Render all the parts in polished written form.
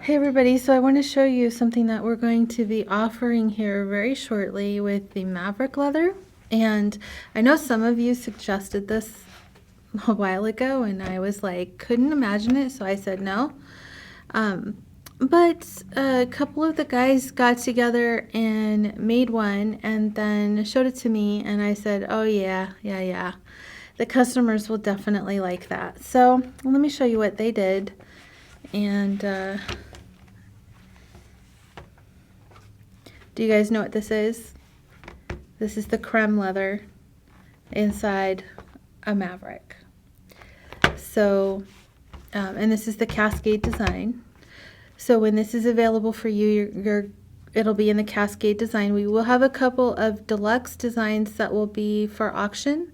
Hey everybody, so I want to show you something that we're going to be offering here very shortly with the Maverick leather. And I know some of you suggested this a while ago and I was like, couldn't imagine it, so I said no. But a couple of the guys got together and made one and then showed it to me and I said, oh yeah. The customers will definitely like that. So let me show you what they did. And do you guys know what this is? This is the creme leather inside a Maverick. So, and this is the cascade design. So when this is available for you, it'll be in the cascade design. We will have a couple of deluxe designs that will be for auction,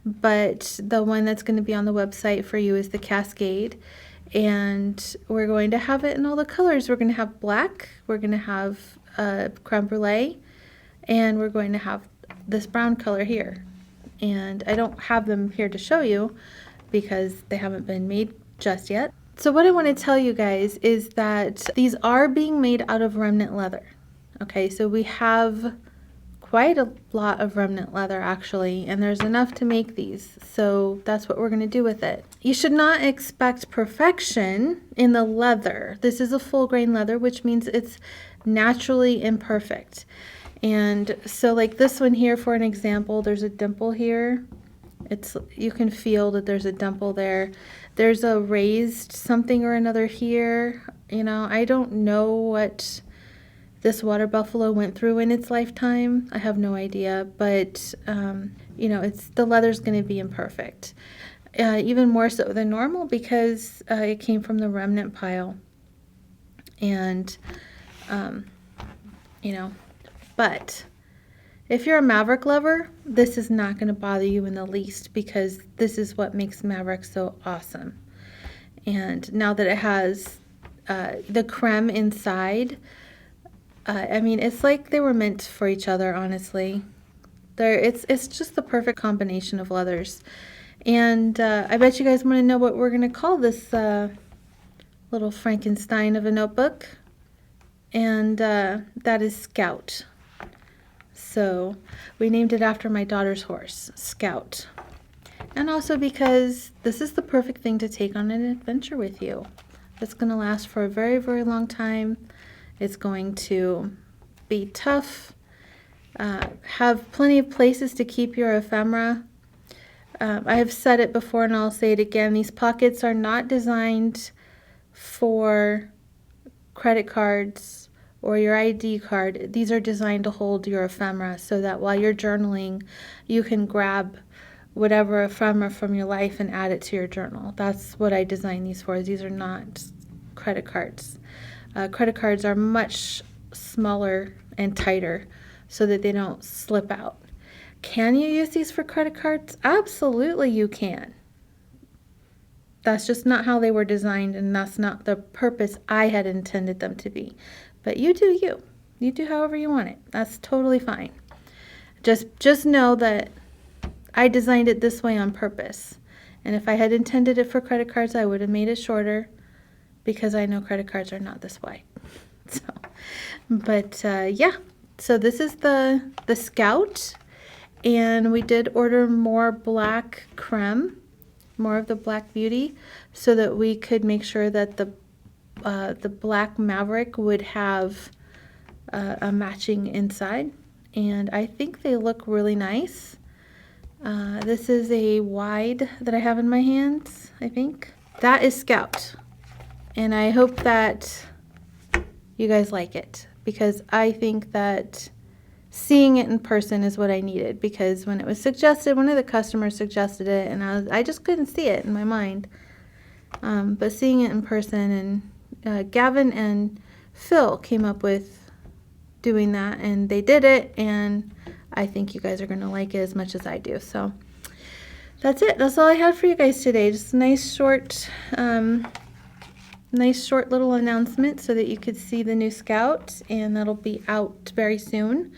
but the one that's going to be on the website for you is the cascade. And we're going to have it in all the colors. We're going to have black, we're going to have creme brulee, and we're going to have this brown color here. And I don't have them here to show you because they haven't been made just yet. So what I want to tell you guys is that these are being made out of remnant leather. Okay, so we have quite a lot of remnant leather actually, and there's enough to make these, so that's what we're going to do with it. You should not expect perfection in the leather. This is a full grain leather, which means it's naturally imperfect. And so like this one here, for an example, there's a dimple here. You can feel that there's a dimple there. There's a raised something or another here. You know, I don't know what this water buffalo went through in its lifetime. I have no idea, but you know, the leather's going to be imperfect, even more so than normal because it came from the remnant pile. And you know, but if you're a Maverick lover, this is not going to bother you in the least because this is what makes Maverick so awesome. And now that it has the creme inside, I mean, it's like they were meant for each other, honestly. It's just the perfect combination of leathers. And I bet you guys want to know what we're going to call this little Frankenstein of a notebook. And that is Scout. So we named it after my daughter's horse, Scout. And also because this is the perfect thing to take on an adventure with you. It's going to last for a very, very long time. It's going to be tough, have plenty of places to keep your ephemera. I have said it before and I'll say it again. These pockets are not designed for credit cards or your ID card. These are designed to hold your ephemera so that while you're journaling, you can grab whatever ephemera from your life and add it to your journal. That's what I designed these for. These are not credit cards. Credit cards are much smaller and tighter so that they don't slip out. Can you use these for credit cards? Absolutely you can. That's just not how they were designed, and that's not the purpose I had intended them to be. But you do you. You do however you want it. That's totally fine. Just know that I designed it this way on purpose. And if I had intended it for credit cards, I would have made it shorter, because I know credit cards are not this wide. So, but yeah, so this is the Scout, and we did order more black creme, more of the Black Beauty, so that we could make sure that the black Maverick would have a matching inside, and I think they look really nice. This is a wide that I have in my hands, I think. That is Scout. And I hope that you guys like it, because I think that seeing it in person is what I needed, because when it was suggested, one of the customers suggested it, and I just couldn't see it in my mind. But seeing it in person, and Gavin and Phil came up with doing that, and they did it, and I think you guys are going to like it as much as I do. So that's it. That's all I had for you guys today. Just a nice short little announcement so that you could see the new Scout, and that'll be out very soon.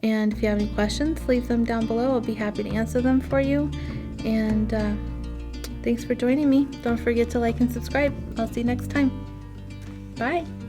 And if you have any questions, leave them down below. I'll be happy to answer them for you. And thanks for joining me. Don't forget to like and subscribe. I'll see you next time. Bye.